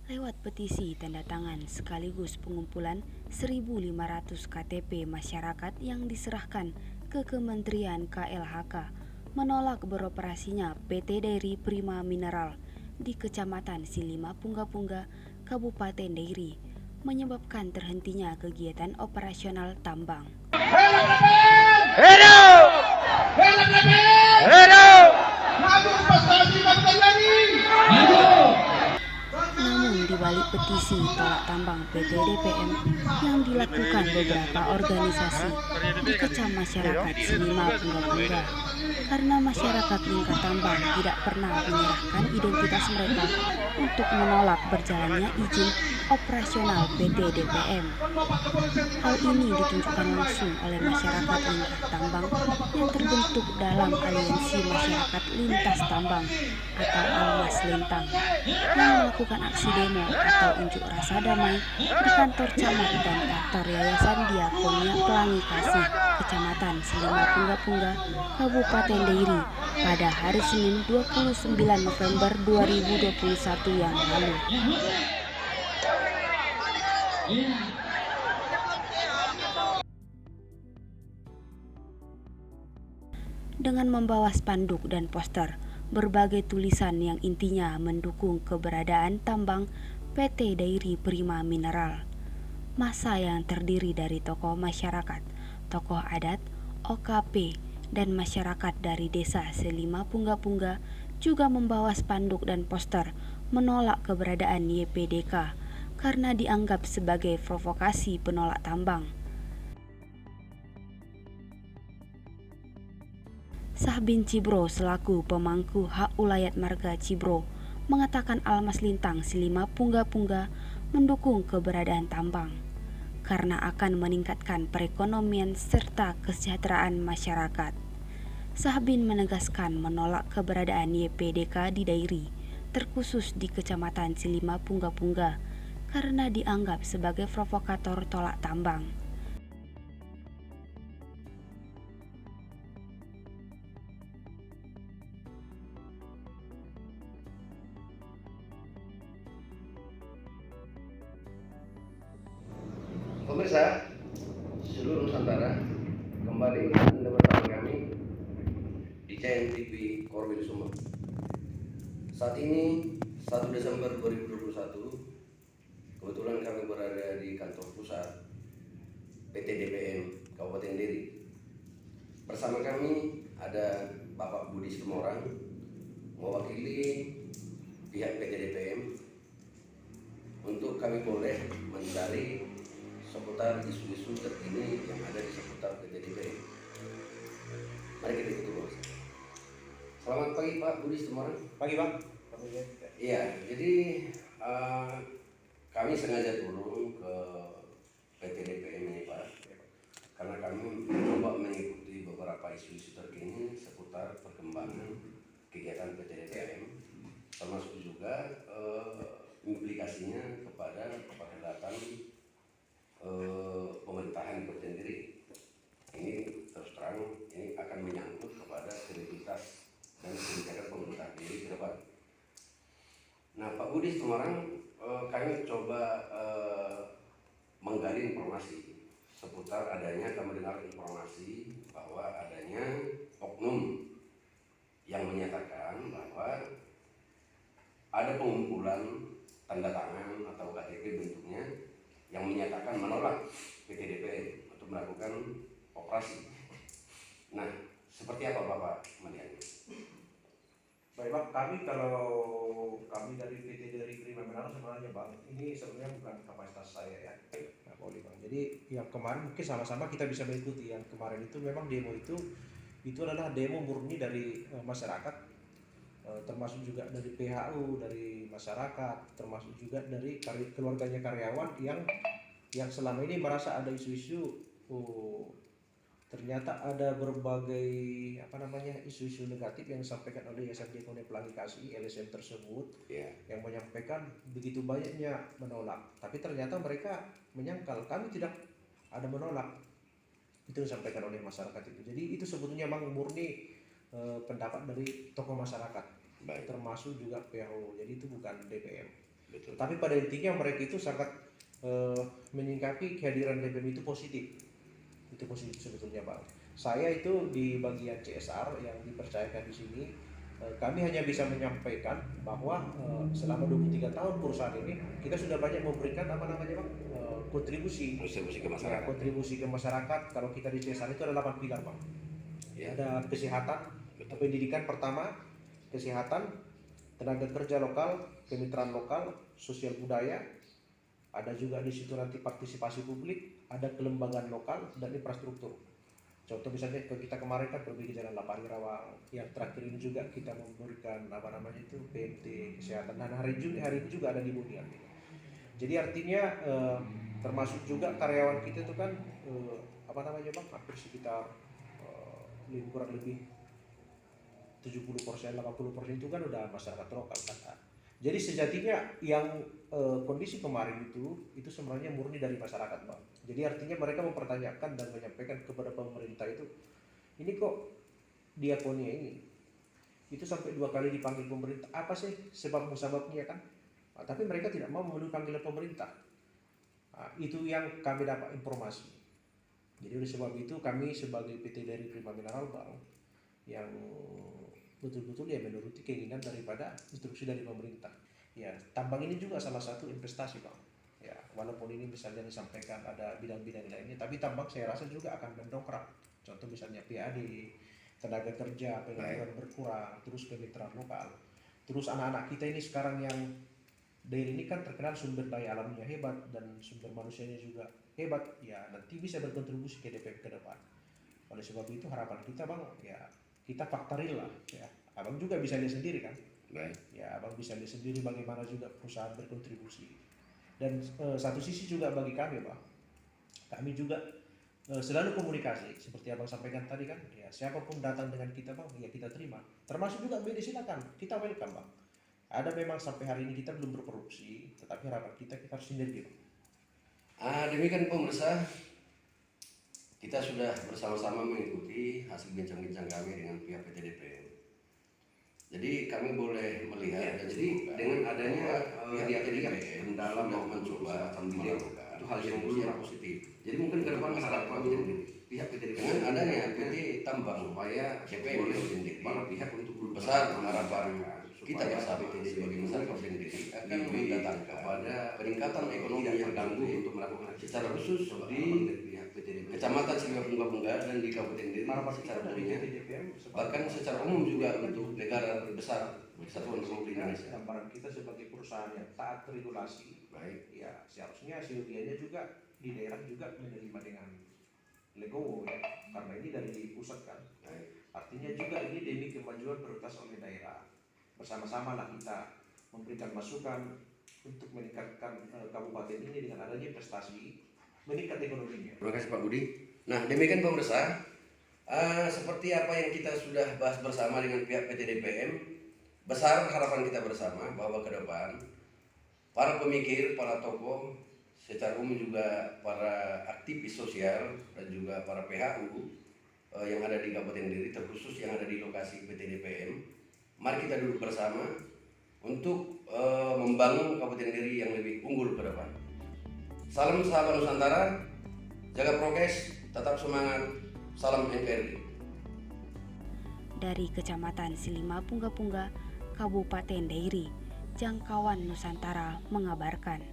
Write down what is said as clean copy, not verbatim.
Lewat petisi tanda tangan sekaligus pengumpulan 1.500 KTP masyarakat yang diserahkan ke Kementerian KLHK menolak beroperasinya PT Dairi Prima Mineral di Kecamatan Silima Pungga-Pungga, Kabupaten Dairi, menyebabkan terhentinya kegiatan operasional tambang. Namun di balik petisi tolak tambang PT DPM yang dilakukan beberapa organisasi dikecam masyarakat Silima Pungga-Pungga karena masyarakat Lingkar Tambang tidak pernah menyerahkan identitas mereka untuk menolak berjalannya izin operasional PT DPM. Hal ini ditunjukkan langsung oleh masyarakat Lingkar Tambang yang terbentuk dalam Aliansi Masyarakat Lintas Tambang atau Almas Lintang yang melakukan aksi demo atau unjuk rasa damai di kantor camat dan kantor Yayasan Diakonia Pelangi Kasih, Kecamatan Silima Pungga-Pungga, Kabupaten Dairi pada hari Senin 29 November 2021 yang lalu. Dengan membawa spanduk dan poster berbagai tulisan yang intinya mendukung keberadaan tambang PT Dairi Prima Mineral. Massa yang terdiri dari tokoh masyarakat, tokoh adat, OKP, dan masyarakat dari desa Silima Pungga-Pungga juga membawa spanduk dan poster menolak keberadaan YPDK karena dianggap sebagai provokasi penolak tambang. Sahbin Cibro selaku pemangku hak ulayat marga Cibro mengatakan Almas Lintang Silima Pungga-Pungga mendukung keberadaan tambang karena akan meningkatkan perekonomian serta kesejahteraan masyarakat. Sahbin menegaskan menolak keberadaan YPDK di Dairi, terkhusus di Kecamatan Silima Pungga-Pungga, karena dianggap sebagai provokator tolak tambang. Pemirsa seluruh Nusantara, kembali Anda bersama kami di CNTV Korwil Sumber. Saat ini 1 Desember 2021, kebetulan kami berada di kantor pusat PT DPM Kabupaten Dairi. Bersama kami ada Bapak Budi Sumorang mewakili pihak PT DPM untuk kami boleh mencari seputar isu-isu terkini yang ada di seputar PT DPM. Mari kita ikuti bos. Selamat pagi Pak Budi Sumorang. Pagi Bang. Iya, jadi kami sengaja turun ke PT DPM ini Pak, karena kami mencoba mengikuti beberapa isu-isu terkini seputar perkembangan kegiatan PT DPM, termasuk juga implikasinya kepada kepadatan pemerintahan Kabupaten Dairi. Ini terus terang ini akan menyangkut kepada kredibilitas dan kebijakan pemerintah Dairi ke depan. Nah Pak Budi Sumorang, kami coba menggali informasi seputar adanya, kami mendengar informasi bahwa adanya oknum yang menyatakan bahwa ada pengumpulan tanda tangan atau KTP bentuknya yang menyatakan menolak PT DPM untuk melakukan operasi. Nah, seperti apa Bapak melihatnya? Baik Bang, kami dari PT Dairi Prima Mineral sebenarnya Bang, ini sebenarnya bukan kapasitas saya ya. Nah, boleh Bang. Jadi yang kemarin mungkin sama-sama kita bisa mengikuti. Yang kemarin itu memang demo itu adalah demo murni dari masyarakat, termasuk juga dari PHU, dari masyarakat, termasuk juga dari keluarganya karyawan yang selama ini merasa ada isu-isu ternyata ada berbagai isu-isu negatif yang disampaikan oleh Yayasan Diakonia Pelangi Kasih LSM tersebut, yang menyampaikan begitu banyaknya menolak, tapi ternyata mereka menyangkal kami tidak ada menolak. Itu disampaikan oleh masyarakat itu. Jadi itu sebetulnya memang murni pendapat dari tokoh masyarakat, termasuk juga PHU. Jadi itu bukan DPM. Betul. Tapi pada intinya mereka itu sangat menyingkapi kehadiran DPM itu positif. Itu positif sebetulnya Bang. Saya itu di bagian CSR yang dipercayakan di sini, kami hanya bisa menyampaikan bahwa selama 23 tahun perusahaan ini kita sudah banyak memberikan kontribusi Kontribusi ke ya, masyarakat. kontribusi ke masyarakat. Kalau kita di CSR itu ada 8 pilar Bang. Ya. Ada kesehatan, pendidikan pertama, kesehatan, tenaga kerja lokal, kemitraan lokal, sosial budaya, ada juga di situ nanti partisipasi publik, ada kelembagaan lokal dan infrastruktur. Contoh misalnya kita kemarin kan pergi ke Jalan Lapang Rawang, yang terakhir ini juga kita memberikan PMT kesehatan, dan hari ini juga ada di Bunian. Jadi artinya termasuk juga karyawan kita itu kan hampir sekitar kurang lebih 70%, 80% itu kan udah masyarakat lokal kan. Jadi sejatinya yang kondisi kemarin itu sebenarnya murni dari masyarakat Bang. Jadi artinya mereka mempertanyakan dan menyampaikan kepada pemerintah ini kok Diakonia ini itu sampai 2 kali dipanggil pemerintah, apa sih sebabnya kan? Tapi mereka tidak mau memenuhi panggilan pemerintah. Itu yang kami dapat informasi. Jadi oleh sebab itu kami sebagai PT dari Prima Mineral Bang yang betul-betul ya menuruti keinginan daripada instruksi dari pemerintah. Ya, tambang ini juga salah satu investasi Bang. Ya, walaupun ini misalnya disampaikan ada bidang-bidang lainnya, tapi tambang saya rasa juga akan mendongkrak. Contoh misalnya PAD, tenaga kerja, pengangguran berkurang, terus kemitraan lokal. Terus anak-anak kita ini sekarang yang daerah ini kan terkenal sumber daya alamnya hebat dan sumber manusianya juga hebat. Ya, nanti bisa berkontribusi ke DPM ke depan. Oleh sebab itu harapan kita Bang, ya kita fakta real lah ya. Abang juga bisa lihat sendiri kan. Baik. Ya, abang bisa lihat sendiri bagaimana juga perusahaan berkontribusi. Dan satu sisi juga bagi kami Bang, kami juga selalu komunikasi seperti abang sampaikan tadi kan. Ya, siapapun datang dengan kita Bang, ya kita terima. Termasuk juga BD silakan, kita welcome Bang. Ada memang sampai hari ini kita belum berproduksi, tetapi harapan kita harus sinergi Bang. Demikian pemirsa, kita sudah bersama-sama mengikuti hasil bincang-bincang kami dengan pihak PT DPM. Jadi kami boleh melihat, jadi dengan adanya pihak PT DPM dalam mencoba melakukan itu hal yang positif. Jadi mungkin ke depan masyarakat pihak PT DPM dengan adanya PT Tambang supaya DPM sendiri pihak untuk besar harapan kita bersama sebagai masyarakat sendiri akan mendatangkan kepada peningkatan ekonomi yang terganggu untuk melakukan secara khusus di Kecamatan Silibapungga dan di Kabupaten Deli secara umumnya, bahkan secara umum juga untuk negara besar Kesatuan Republik Indonesia. Gambaran kita sebagai perusahaan yang taat regulasi, baik, ya seharusnya silvianya juga di daerah juga menerima dengan legowo ya, karena ini dari pusat kan. baik. Artinya juga ini demi kemajuan prioritas oleh daerah. Bersama-sama lah kita memberikan masukan untuk meningkatkan kabupaten ini dengan adanya investasi, meningkat ekonominya. Terima kasih Pak Budi. Nah, demikian pemirsa, seperti apa yang kita sudah bahas bersama dengan pihak PT DPM, besar harapan kita bersama bahwa ke depan para pemikir, para tokoh, secara umum juga para aktivis sosial dan juga para PHU yang ada di Kabupaten Deli, terkhusus yang ada di lokasi PT DPM, mari kita duduk bersama untuk membangun Kabupaten Deli yang lebih unggul ke depan. Salam sahabat Nusantara, jaga prokes, tetap semangat, salam NKRI. Dari Kecamatan Silima Pungga, Kabupaten Dairi, Jangkauan Nusantara mengabarkan.